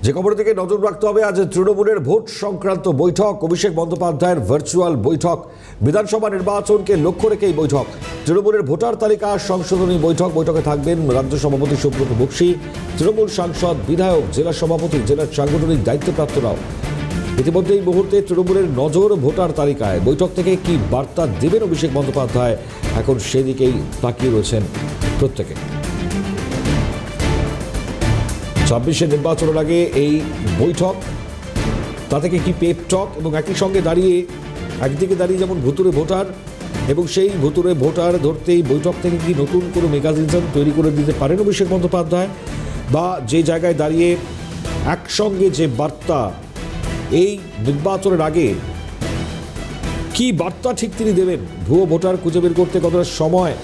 যে খবরের দিকে নজর রাখতে হবে, আজ তৃণমূলের ভোট সংক্রান্ত বৈঠক, অভিষেক বন্দ্যোপাধ্যায়ের ভার্চুয়াল বৈঠক, বিধানসভা নির্বাচনকে লক্ষ্য রেখে এই বৈঠক। তৃণমূলের ভোটার তালিকা সংশোধনী বৈঠকে থাকবেন রাজ্য সভাপতি সুব্রত বক্সী, তৃণমূল সাংসদ, বিধায়ক, জেলা সভাপতি, জেলার সাংগঠনিক দায়িত্বপ্রাপ্তরাও। ইতিমধ্যে এই মুহূর্তে তৃণমূলের নজর ভোটার তালিকায়। বৈঠক থেকে কি বার্তা দেবেন অভিষেক বন্দ্যোপাধ্যায়, এখন সেদিকেই তাকিয়ে রয়েছেন প্রত্যেকে। 26-এর নির্বাচনের আগে এই বৈঠক, তা থেকে কি পেপ টক, এবং একই সঙ্গে একদিকে দাঁড়িয়ে যেমন ভুতুরে ভোটার, এবং সেই ভুতুরে ভোটার ধরতেই বৈঠক থেকে কি নতুন কোনো মেকানিজম তৈরি করে দিতে পারেন অভিষেক বন্দ্যোপাধ্যায়, বা যে জায়গায় দাঁড়িয়ে একসঙ্গে যে বার্তা এই নির্বাচনের আগে কি বার্তা ঠিক তিনি দেবেন, ভুয়ো ভোটার খুঁজে বের করতে কতটা সময়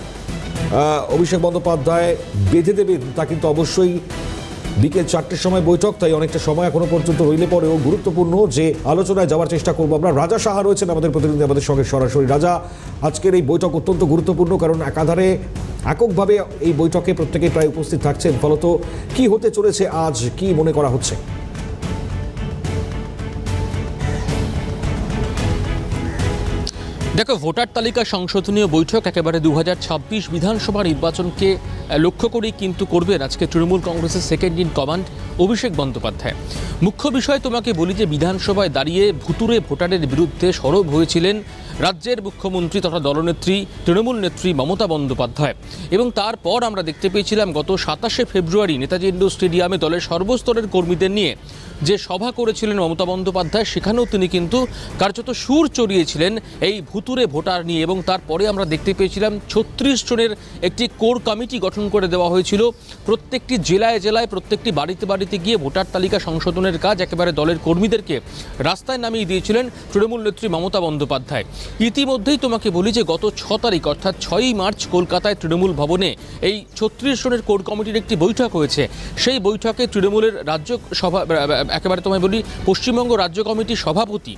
অভিষেক বন্দ্যোপাধ্যায় বেঁধে দেবেন, তা কিন্তু অবশ্যই বিকেল 4টের সময় বৈঠক, তাই অনেকটা সময় এখনো পর্যন্ত রইলে পরেও গুরুত্বপূর্ণ যে আলোচনায় যাওয়ার চেষ্টা করবো আমরা। রাজা সাহা রয়েছেন আমাদের প্রতিনিধি, আমাদের সঙ্গে সরাসরি। রাজা, আজকের এই বৈঠক অত্যন্ত গুরুত্বপূর্ণ, কারণ একাধারে এককভাবে এই বৈঠকে প্রত্যেকেই প্রায় উপস্থিত থাকছেন। ফলত কি হতে চলেছে আজ, কি মনে করা হচ্ছে? দেখো, ভোটার তালিকা সংশোধনীয় বৈঠক একেবারে 2026 বিধানসভা নির্বাচনকে লক্ষ্য করেই কিন্তু করবেন আজকে তৃণমূল কংগ্রেসের second in command Abhishek Bandyopadhyay. মুখ্য বিষয় তোমাকে বলি যে বিধানসভায় দাঁড়িয়ে ভুতুরে ভোটারের বিরুদ্ধে সরব হয়েছিলেন রাজ্যের মুখ্যমন্ত্রী তথা দলনেত্রী তৃণমূল নেত্রী মমতা বন্দ্যোপাধ্যায়, এবং তারপর আমরা দেখতে পেয়েছিলাম গত 27শে ফেব্রুয়ারি নেতাজি ইন্ডোর স্টেডিয়ামে দলের সর্বস্তরের কর্মীদের নিয়ে যে সভা করেছিলেন মমতা বন্দ্যোপাধ্যায়, সেখানেও তিনি কিন্তু কার্যত সুর চড়িয়েছিলেন এই ভুতুরে ভোটার নিয়ে। এবং তারপরে আমরা দেখতে পেয়েছিলাম 36 জনের একটি কোর কমিটি গঠন করে দেওয়া হয়েছিল। প্রত্যেকটি জেলায় জেলায়, প্রত্যেকটি বাড়িতে বাড়িতে গিয়ে ভোটার তালিকা সংশোধনের কাজ একেবারে দলের কর্মীদেরকে রাস্তায় নামিয়ে দিয়েছিলেন তৃণমূল নেত্রী মমতা বন্দ্যোপাধ্যায়। ইতিমধ্যেই তোমাকে বলি যে গত 6 তারিখ অর্থাৎ 6ই মার্চ কলকাতায় তৃণমূল ভবনে এই 36 জনের কোর কমিটির একটি বৈঠক হয়েছে। সেই বৈঠকে তৃণমূলের রাজ্য সভা, একেবারে তোমায় বলি পশ্চিমবঙ্গ রাজ্য কমিটির সভাপতি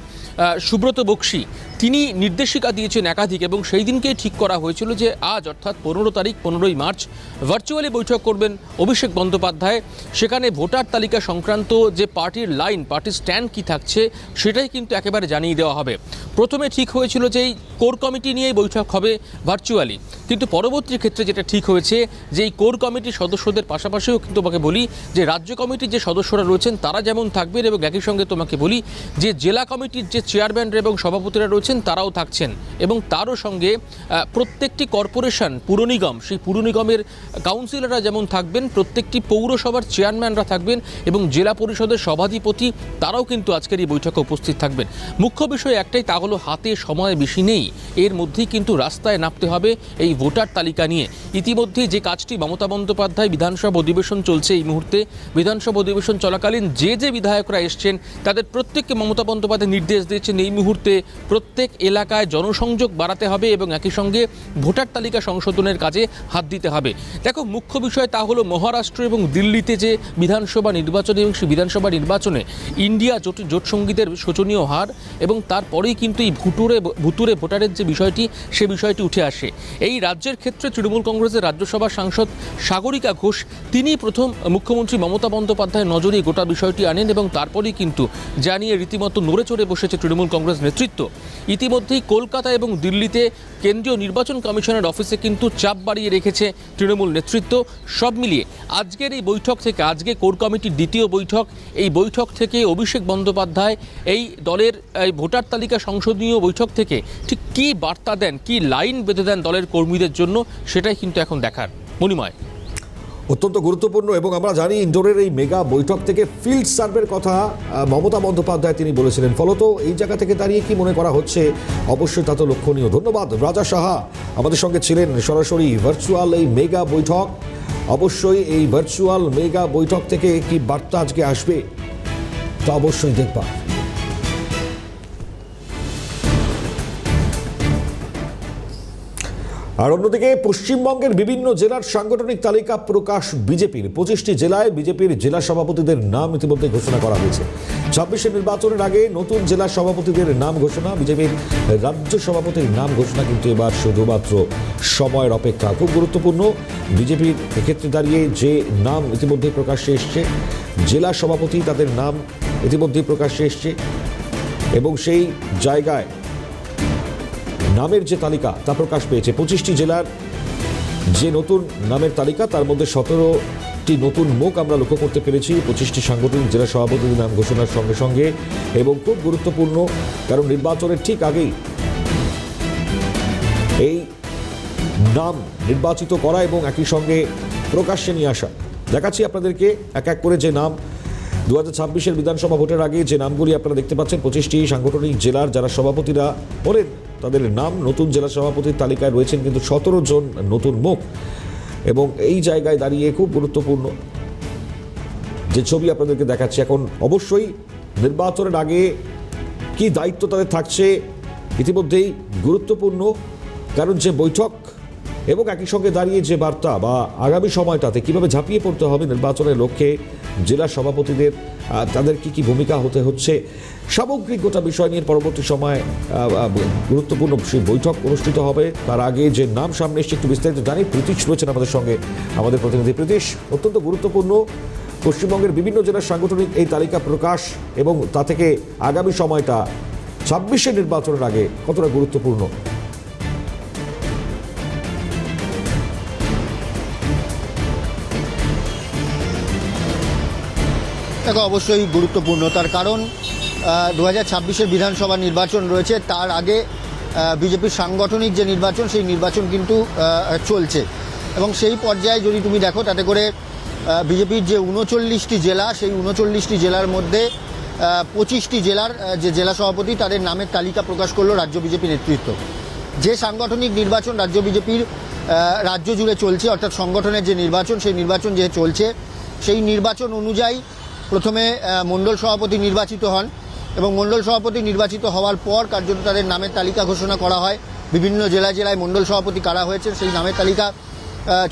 সুব্রত বক্সী, তিনি নির্দেশিকা দিয়েছেন একাধিক, এবং সেই দিনকেই ঠিক করা হয়েছিল যে আজ অর্থাৎ 15 তারিখ 15ই মার্চ ভার্চুয়ালি বৈঠক করবেন অভিষেক বন্দ্যোপাধ্যায়। সেখানে ভোটার তালিকা সংক্রান্ত যে পার্টির লাইন, পার্টির স্ট্যান্ড কী থাকছে, সেটাই কিন্তু একেবারে জানিয়ে দেওয়া হবে। প্রথমে ঠিক হয়েছিল যে এই কোর কমিটি নিয়েই বৈঠক হবে ভার্চুয়ালি, কিন্তু পরবর্তী ক্ষেত্রে যেটা ঠিক হয়েছে যে এই কোর কমিটির সদস্যদের পাশাপাশিও কিন্তু তোমাকে বলি যে রাজ্য কমিটির যে সদস্যরা রয়েছেন তারা যেমন থাকবেন, এবং একই সঙ্গে তোমাকে বলি যে জেলা কমিটির যে চেয়ারম্যান এবং সভাপতিরা রয়েছেন তারাও থাকছেন, এবং তারও সঙ্গে প্রত্যেকটি কর্পোরেশন, পুর নিগম, সেই পুর নিগমের কাউন্সিলররা যেমন থাকবেন, প্রত্যেকটি পৌরসভার চেয়ারম্যানরা থাকবেন, এবং জেলা পরিষদের সভাধিপতি তারাও কিন্তু আজকের এই বৈঠকে উপস্থিত থাকবেন। মুখ্য বিষয় একটাই, তা হলো হাতে সময় বেশি নেই, এর মধ্যেই কিন্তু রাস্তায় নামতে হবে এই ভোটার তালিকা নিয়ে। ইতিমধ্যেই যে কাজটি মমতা বন্দ্যোপাধ্যায়, বিধানসভা অধিবেশন চলছে এই মুহূর্তে, বিধানসভা অধিবেশন চলাকালীন যে বিধায়করা এসছেন তাদের প্রত্যেককে মমতা বন্দ্যোপাধ্যায় নির্দেশ দিয়েছেন এই মুহূর্তে প্রত্যেক এলাকায় জনসংযোগ বাড়াতে হবে, এবং একই সঙ্গে ভোটার তালিকা সংশোধনের কাজে হাত দিতে হবে। দেখো, মুখ্য বিষয় তা হলো মহারাষ্ট্র এবং দিল্লিতে যে বিধানসভা নির্বাচনে, এবং সেই বিধানসভা নির্বাচনে ইন্ডিয়া জোট সঙ্গীদের শোচনীয় হার, এবং তারপরেই কিন্তু এই ভুতুরে ভোটারের যে বিষয়টি, সে বিষয়টি উঠে আসে। এই রাজ্যের ক্ষেত্রে তৃণমূল কংগ্রেসের রাজ্যসভার সাংসদ সাগরিকা ঘোষ, তিনি প্রথম মুখ্যমন্ত্রী মমতা বন্দ্যোপাধ্যায়ের নজরে গোটা বিষয়টি আনেন, এবং তারপরেই কিন্তু জানিয়ে রীতিমতো নড়ে চড়ে বসেছে তৃণমূল কংগ্রেস নেতৃত্ব। ইতিমধ্যেই কলকাতা এবং দিল্লিতে কেন্দ্রীয় নির্বাচন কমিশনের অফিসে কিন্তু চাপ বাড়িয়ে রেখেছে তৃণমূল নেতৃত্ব। সব মিলিয়ে আজকের এই বৈঠক থেকে, আজকে কোর কমিটির দ্বিতীয় বৈঠক, এই বৈঠক থেকে অভিষেক বন্দ্যোপাধ্যায় এই দলের এই ভোটার তালিকা সংশোধনীয় বৈঠক থেকে ঠিক কী বার্তা দেন, কী লাইন বেঁধে দেন দলের কর্মীদের জন্য, সেটাই কিন্তু এখন দেখার। মণিময়, অত্যন্ত গুরুত্বপূর্ণ, এবং আমরা জানি ইন্ডোরের এই মেগা বৈঠক থেকে ফিল্ড সার্ভের কথা মমতা বন্দ্যোপাধ্যায় তিনি বলেছিলেন। ফলত এই জায়গা থেকে দাঁড়িয়ে কি মনে করা হচ্ছে, অবশ্যই তা তো লক্ষণীয়। ধন্যবাদ রাজা সাহা, আমাদের সঙ্গে ছিলেন সরাসরি। ভার্চুয়াল এই মেগা বৈঠক, অবশ্যই এই ভার্চুয়াল মেগা বৈঠক থেকে কি বার্তা আজকে আসবে তা অবশ্যই দেখবা। আর অন্যদিকে পশ্চিমবঙ্গের বিভিন্ন জেলার সাংগঠনিক তালিকা প্রকাশ বিজেপির। 25টি জেলায় বিজেপির জেলা সভাপতিদের নাম ইতিমধ্যে ঘোষণা করা হয়েছে। 26-এর নির্বাচনের আগে নতুন জেলা সভাপতিদের নাম ঘোষণা, বিজেপির রাজ্য সভাপতির নাম ঘোষণা কিন্তু এবার শুধুমাত্র সময়ের অপেক্ষা। খুব গুরুত্বপূর্ণ, বিজেপির এক্ষেত্রে দাঁড়িয়ে যে নাম ইতিমধ্যে প্রকাশ্যে এসছে জেলা সভাপতি তাদের নাম ইতিমধ্যেই প্রকাশ্যে এসছে এবং সেই জায়গায় নামের যে তালিকা তা প্রকাশ পেয়েছে। 25টি জেলার যে নতুন নামের তালিকা তার মধ্যে 17টি নতুন মুখ আমরা লক্ষ্য করতে পেরেছি 25টি সাংগঠনিক জেলা সভাপতির নাম ঘোষণার সঙ্গে সঙ্গে। এবং খুব গুরুত্বপূর্ণ, কারণ নির্বাচনের ঠিক আগেই এই নাম নির্বাচিত করা এবং একই সঙ্গে প্রকাশ্যে নিয়ে আসা। দেখাচ্ছি আপনাদেরকে এক এক করে যে নাম 2026-এর বিধানসভা ভোটের আগে যে নামগুলি আপনারা দেখতে পাচ্ছেন। 25টি সাংগঠনিক জেলার যারা সভাপতিরা হলেন তাদের নাম নতুন জেলা সভাপতির তালিকায় রয়েছেন কিন্তু 17 জন নতুন মুখ। এবং এই জায়গায় দাঁড়িয়ে খুব গুরুত্বপূর্ণ যে ছবি আপনাদেরকে দেখাচ্ছি। এখন অবশ্যই নির্বাচনের আগে কি দায়িত্ব তাদের থাকছে ইতিমধ্যেই গুরুত্বপূর্ণ, কারণ যে বৈঠক এবং একই সঙ্গে দাঁড়িয়ে যে বার্তা বা আগামী সময়টাতে কীভাবে ঝাঁপিয়ে পড়তে হবে নির্বাচনের লক্ষ্যে জেলা সভাপতিদের, তাদের কি ভূমিকা হতে হচ্ছে, সামগ্রিক গোটা বিষয় নিয়ে পরবর্তী সময় গুরুত্বপূর্ণ সেই বৈঠক অনুষ্ঠিত হবে। তার আগে যে নাম সামনে এসছে একটু বিস্তারিত জানি। প্রীতিশ রয়েছেন আমাদের সঙ্গে, আমাদের প্রতিনিধি। প্রীতিশ, অত্যন্ত গুরুত্বপূর্ণ পশ্চিমবঙ্গের বিভিন্ন জেলার সাংগঠনিক এই তালিকা প্রকাশ এবং তা থেকে আগামী সময়টা 26-এর নির্বাচনের আগে কতটা গুরুত্বপূর্ণ? দেখো, অবশ্যই গুরুত্বপূর্ণ, তার কারণ 2026-এর বিধানসভা নির্বাচন রয়েছে, তার আগে বিজেপির সাংগঠনিক যে নির্বাচন সেই নির্বাচন কিন্তু চলছে। এবং সেই পর্যায়ে যদি তুমি দেখো তাতে করে বিজেপির যে 39টি জেলা সেই 39টি জেলার মধ্যে 25টি জেলার যে জেলা সভাপতি তাদের নামের তালিকা প্রকাশ করলো রাজ্য বিজেপি নেতৃত্ব। যে সাংগঠনিক নির্বাচন রাজ্য বিজেপির রাজ্য জুড়ে চলছে, অর্থাৎ সংগঠনের যে নির্বাচন সেই নির্বাচন যে চলছে সেই নির্বাচন অনুযায়ী প্রথমে মণ্ডল সভাপতি নির্বাচিত হন এবং মণ্ডল সভাপতি নির্বাচিত হওয়ার পর কার্যত তাদের নামের তালিকা ঘোষণা করা হয়। বিভিন্ন জেলায় জেলায় মণ্ডল সভাপতি কারা হয়েছেন সেই নামের তালিকা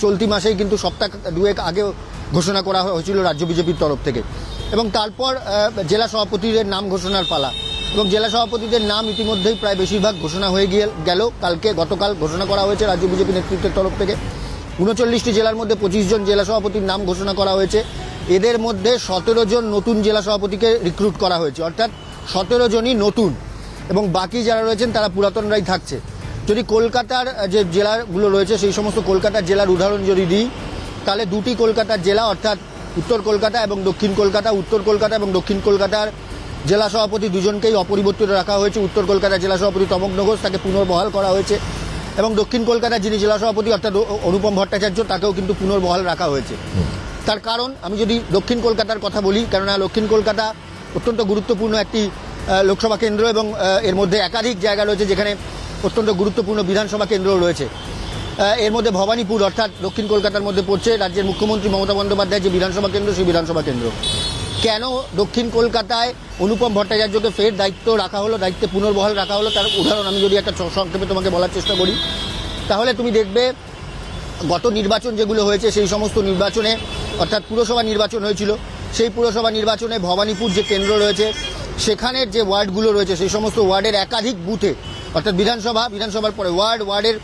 চলতি মাসেই কিন্তু সপ্তাহ দুয়েক আগেও ঘোষণা করা হয়েছিল রাজ্য বিজেপির তরফ থেকে। এবং তারপর জেলা সভাপতিদের নাম ঘোষণার পালা, এবং জেলা সভাপতিদের নাম ইতিমধ্যেই প্রায় বেশিরভাগ ঘোষণা হয়ে গেল। গতকাল ঘোষণা করা হয়েছে রাজ্য বিজেপি নেতৃত্বের তরফ থেকে। 39টি জেলার মধ্যে 25 জন জেলা সভাপতির নাম ঘোষণা করা হয়েছে। এদের মধ্যে 17 জন নতুন জেলা সভাপতিকে রিক্রুট করা হয়েছে, অর্থাৎ 17 জনই নতুন এবং বাকি যারা রয়েছেন তারা পুরাতনরাই থাকছে। যদি কলকাতার যে জেলাগুলো রয়েছে সেই সমস্ত কলকাতার জেলার উদাহরণ যদি দিই তাহলে দুটি কলকাতার জেলা অর্থাৎ উত্তর কলকাতা এবং দক্ষিণ কলকাতা, উত্তর কলকাতা এবং দক্ষিণ কলকাতার জেলা সভাপতি দুজনকেই অপরিবর্তিত রাখা হয়েছে। উত্তর কলকাতার জেলা সভাপতি তমগ্ন ঘোষ, তাকে পুনর্বহাল করা হয়েছে, এবং দক্ষিণ কলকাতার যিনি জেলা সভাপতি অর্থাৎ অনুপম ভট্টাচার্য তাকেও কিন্তু পুনর্বহাল রাখা হয়েছে। তার কারণ আমি যদি দক্ষিণ কলকাতার কথা বলি, কেননা দক্ষিণ কলকাতা অত্যন্ত গুরুত্বপূর্ণ একটি লোকসভা কেন্দ্র এবং এর মধ্যে একাধিক জায়গা রয়েছে যেখানে অত্যন্ত গুরুত্বপূর্ণ বিধানসভা কেন্দ্র রয়েছে। এর মধ্যে ভবানীপুর অর্থাৎ দক্ষিণ কলকাতার মধ্যে পড়ছে রাজ্যের মুখ্যমন্ত্রী মমতা বন্দ্যোপাধ্যায়ের যে বিধানসভা কেন্দ্র সেই বিধানসভা কেন্দ্র। কেন দক্ষিণ কলকাতায় অনুপম ভট্টাচার্যকে ফের দায়িত্ব রাখা হলো, দায়িত্বে পুনর্বহাল রাখা হলো, তার উদাহরণ আমি যদি একটা সংক্ষেপে তোমাকে বলার চেষ্টা করি তাহলে তুমি দেখবে গত নির্বাচন যেগুলো হয়েছে সেই সমস্ত নির্বাচনে অর্থাৎ পুরসভা নির্বাচন হয়েছিল, সেই পুরসভা নির্বাচনে ভবানীপুর যে কেন্দ্র রয়েছে সেখানের যে ওয়ার্ডগুলো রয়েছে সেই সমস্ত ওয়ার্ডের একাধিক বুথে অর্থাৎ বিধানসভার পরে ওয়ার্ডের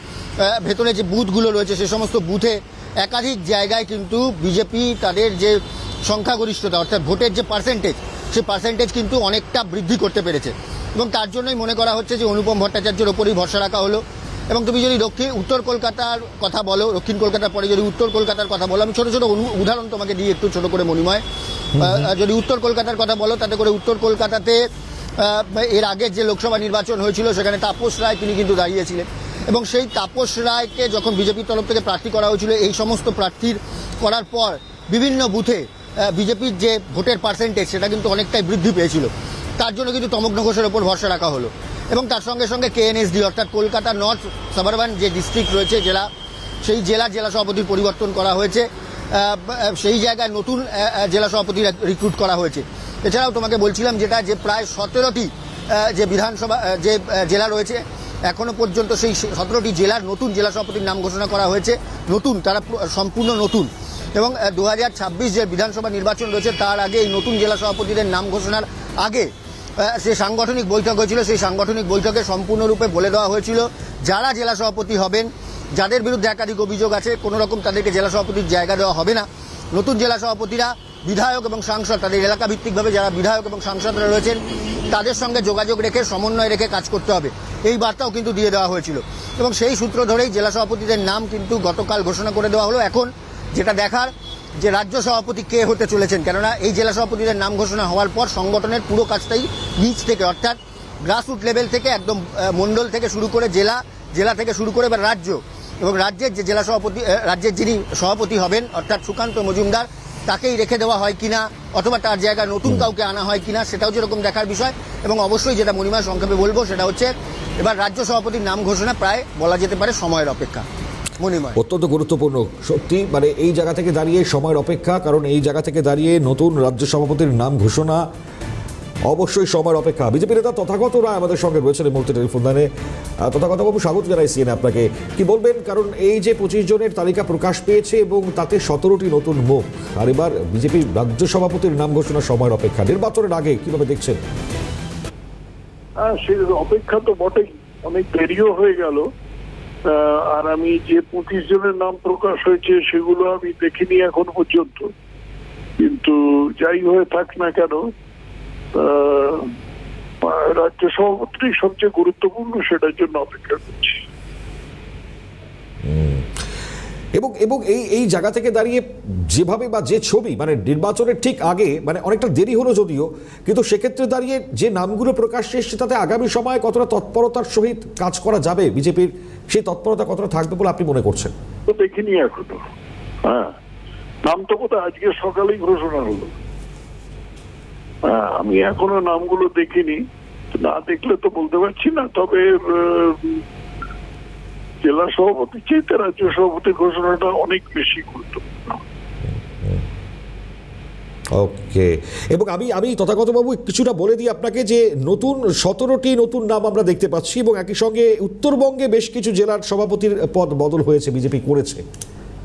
ভেতরে যে বুথগুলো রয়েছে সেই সমস্ত বুথে একাধিক জায়গায় কিন্তু বিজেপি তাদের যে সংখ্যাগরিষ্ঠতা অর্থাৎ ভোটের যে পার্সেন্টেজ সেই পার্সেন্টেজ কিন্তু অনেকটা বৃদ্ধি করতে পেরেছে। এবং তার জন্যই মনে করা হচ্ছে যে অনুপম ভট্টাচার্যের ওপরেই ভরসা রাখা হলো। এবং তুমি যদি উত্তর কলকাতার কথা বলো, দক্ষিণ কলকাতার পরে যদি উত্তর কলকাতার কথা বলো, আমি ছোটো ছোটো উদাহরণ তোমাকে দিই একটু ছোটো করে মণিময়। যদি উত্তর কলকাতার কথা বলো তাতে করে উত্তর কলকাতাতে এর আগের যে লোকসভা নির্বাচন হয়েছিল সেখানে তাপস রায় তিনি কিন্তু দাঁড়িয়েছিলেন, এবং সেই তাপস রায়কে যখন বিজেপির তরফ থেকে প্রার্থী করা হয়েছিল এই সমস্ত প্রার্থীর করার পর বিভিন্ন বুথে বিজেপির যে ভোটের পার্সেন্টেজ সেটা কিন্তু অনেকটাই বৃদ্ধি পেয়েছিল। তার জন্য কিন্তু তমগ্ন ঘোষের ওপর ভরসা রাখা হলো। এবং তার সঙ্গে সঙ্গে কেএনএসডি অর্থাৎ কলকাতা নর্থ সাবারবান যে ডিস্ট্রিক্ট রয়েছে জেলা, সেই জেলার জেলা সভাপতির পরিবর্তন করা হয়েছে, সেই জায়গায় নতুন জেলা সভাপতি রিক্রুট করা হয়েছে। এছাড়াও তোমাকে বলছিলাম যেটা যে প্রায় 17টি যে বিধানসভা যে জেলা রয়েছে এখনো পর্যন্ত সেই 17টি জেলার নতুন জেলা সভাপতির নাম ঘোষণা করা হয়েছে, নতুন, তারা সম্পূর্ণ নতুন। এবং 2026 যে বিধানসভা নির্বাচন রয়েছে তার আগে এই নতুন জেলা সভাপতিদের নাম ঘোষণার আগে যে সাংগঠনিক বৈঠক হয়েছিল সেই সাংগঠনিক বৈঠকে সম্পূর্ণরূপে বলে দেওয়া হয়েছিল যারা জেলা সভাপতি হবেন, যাদের বিরুদ্ধে একাধিক অভিযোগ আছে, কোনো রকম তাদেরকে জেলা সভাপতির জায়গা দেওয়া হবে না। নতুন জেলা সভাপতিরা বিধায়ক এবং সাংসদ, তাদের এলাকা ভিত্তিকভাবে যারা বিধায়ক এবং সাংসদরা রয়েছেন তাদের সঙ্গে যোগাযোগ রেখে, সমন্বয় রেখে কাজ করতে হবে, এই বার্তাও কিন্তু দিয়ে দেওয়া হয়েছিল। এবং সেই সূত্র ধরেই জেলা সভাপতিদের নাম কিন্তু গতকাল ঘোষণা করে দেওয়া হলো। এখন যেটা দেখার যে রাজ্য সভাপতি কে হতে চলেছেন, কেননা এই জেলা সভাপতিদের নাম ঘোষণা হওয়ার পর সংগঠনের পুরো কাজটাই নিচ থেকে, অর্থাৎ গ্রাসরুট লেভেল থেকে একদম মণ্ডল থেকে শুরু করে জেলা থেকে শুরু করে এবার রাজ্য, এবং রাজ্যের যে জেলা সভাপতি, রাজ্যের যিনি সভাপতি হবেন অর্থাৎ সুকান্ত মজুমদার, তাকেই রেখে দেওয়া হয় কিনা অথবা তার জায়গায় নতুন কাউকে আনা হয় কিনা, সেটাও যেরকম দেখার বিষয়। এবং অবশ্যই যেটা মণিমা সংক্ষেপে বলবো সেটা হচ্ছে এবার রাজ্য সভাপতির নাম ঘোষণা প্রায় বলা যেতে পারে সময়ের অপেক্ষা। মণিমা, অত্যন্ত গুরুত্বপূর্ণ সত্যি, মানে এই জায়গা থেকে দাঁড়িয়ে সময়ের অপেক্ষা, কারণ এই জায়গা থেকে দাঁড়িয়ে নতুন রাজ্য সভাপতির নাম ঘোষণা অবশ্যই সময়ের অপেক্ষা। বিজেপি নেতা তথাগত রায় আমাদের সঙ্গে রয়েছেন এই মুহূর্তে টেলিফোন লাইনে। তথাগত বাবু, স্বাগত জানাই সিএনএ আপনাকে। কি বলবেন, কারণ এই যে 25 জনের তালিকা প্রকাশ পেয়েছে এবং তাতে 17টি নতুন মুখ, আর এবার বিজেপির রাজ্য সভাপতির নাম ঘোষণা সময়ের অপেক্ষা, নির্বাচনের আগে কিভাবে দেখছেন? সে অপেক্ষা তো বটেই, অনেক দেরিও হয়ে গেল। আর আমি যে 25 জনের নাম প্রকাশ হয়েছে সেগুলো আমি দেখিনি এখন পর্যন্ত, কিন্তু যাই হয়ে থাক না কেন রাজ্য সভাপতি সবচেয়ে গুরুত্বপূর্ণ, সেটার জন্য অপেক্ষা করছি। এবং এবং এই জায়গা থেকে দাঁড়িয়ে যেভাবে বা যে ছবি, মানে নির্বাচনের ঠিক আগে, মানে অনেকটা দেরি হলো যদিও, কিন্তু সেক্ষেত্রে দাঁড়িয়ে যে নামগুলো প্রকাশ্যে এসছে তাতে আগামী সময়ে কতটা তৎপরতার সহিত কাজ করা যাবে, বিজেপির সেই তৎপরতা কতটা থাকবে বলে আপনি মনে করছেন? তো দেখিনি এখনো। হ্যাঁ, নাম তো কোথায় আজকে সকালেই ঘোষণা হলো। আমি এখনো নামগুলো দেখিনি, না দেখলে তো বলতে পারছি না। তবে জেলা সভাপতি চাইতে রাজ্য সভাপতি ঘোষণাটা অনেক বেশি গুরুত্বপূর্ণ। ওকে, এবং আমি তথাগতবাবু কিছুটা বলে দিই আপনাকে যে নতুন 17টি নতুন নাম আমরা দেখতে পাচ্ছি, এবং একই সঙ্গে উত্তরবঙ্গে বেশ কিছু জেলার সভাপতির পদ বদল হয়েছে, বিজেপি করেছে।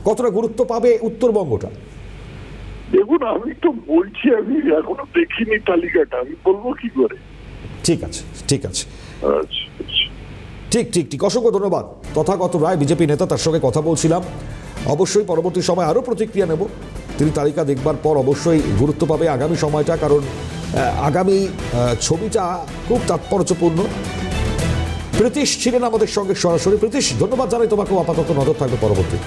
কতটা গুরুত্ব পাবে উত্তরবঙ্গটা? দেখুন, আমি তো বলছি আমি এখনো দেখিনি তালিকাটা, আমি বলবো কি করে। ঠিক আছে, ঠিক আছে, আচ্ছা আচ্ছা, ঠিক ঠিক ঠিক অসংখ্য ধন্যবাদ। তথাগত রায় বিজেপি নেতা, তার সঙ্গে কথা বলছিলাম। অবশ্যই পরবর্তী সময় আরও প্রতিক্রিয়া নেব। তিনি তালিকা দেখবার পর অবশ্যই গুরুত্ব পাবে আগামী সময়টা, কারণ আগামী ছবিটা খুব তাৎপর্যপূর্ণ। প্রীতিশ ছিলেন আমাদের সঙ্গে সরাসরি। প্রীতিশ, ধন্যবাদ জানাই তোমাকেও। আপাতত নজর থাকবে পরবর্তী।